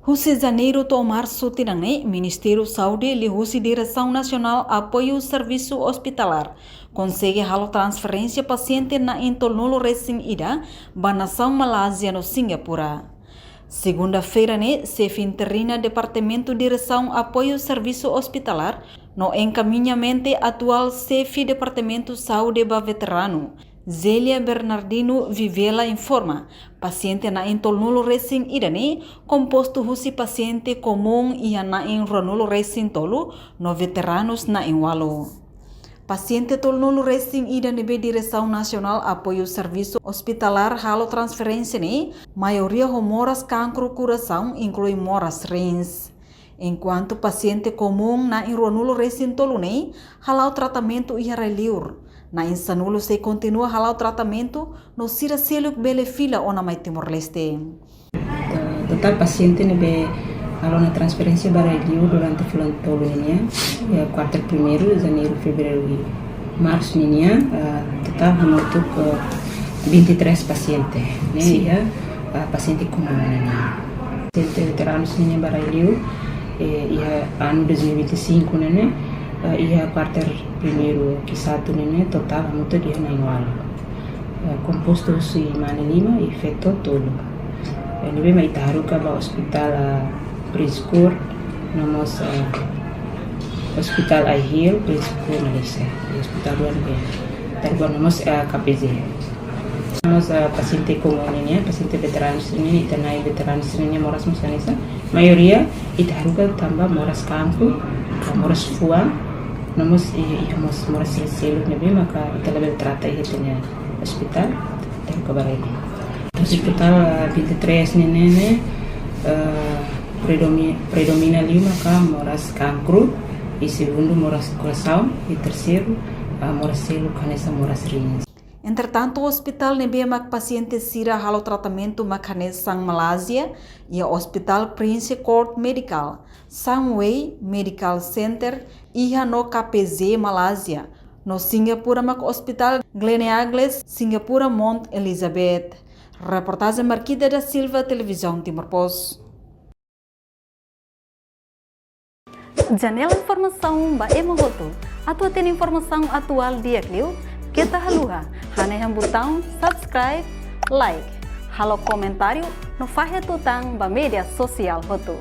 Husi janeiro to março tinangne, Ministério Saúde li husi Direção Nacional Apoio Serviço Hospitalar consegue halo transferência paciente na intolnulo recém ida ba nação Malásia no Singapura. Segunda-feira, chefe interina Departamento Direção Apoio Serviço Hospitalar no encaminhamento atual chefe Departamento Saúde ba veterano Zélia Bernardino Vivela informa, paciente na intolnulo recém idane, composto husi paciente comum ia na enronulo recém tolo, no veteranos na enwalo. Paciente tolnulo recém idane be Direção Nacional Apoio Serviço Hospitalar halo transferência maioria moras cancro coração, inclui moras rins. Enquanto paciente comum na enronulo recém tolo halau tratamento ia reliur. Na insanulo se continua halau tratamento no sira seluk bele fila ona mai Timor-Leste. Total paciente nebe halau na transferência baralho durante bulan tolo ini quarter primeiro, janeiro, fevereiro e março ini total menutup 23 paciente, né? Paciente comum ini. Paciente veteranos ini baralho ano 2025 né? Ia quarter primeiro que satu nene total muito dia na igual composto si mana lima e feto tolo nebe mai taru ka ba hospital Priscur nomos hospital Aihil Priscur nalise hospital luar be tarba nomos KPZ nomos paciente comum ini paciente veteranos ini tanai veteranos ini moras musanisa maioria itaru ka tambah moras campo moras fuang nomos íamos moras selo nebe maka itala trata ihitnya hospital dan kabarene hospital 23 nene predomina lima ka moras cancro e segundo moras coração e terceiro moras selo kanesa moras rins. Entretanto, o hospital nebe mak paciente sira halo tratamento makanes sang Malaysia e o Hospital Prince Court Medical, Sangway Medical Center iha no KPZ Malaysia, no Singapura mak Hospital Gleneagles, Singapura Mount Elizabeth. Reportagem Marquida da Silva, Televisão Timor-Post. Janela informação ba emogoto. Atua tem informação atual dia kliu. Kita haluha, haneham botão subscribe, like, halo comentário no fahe tutang ba media sosial hotu.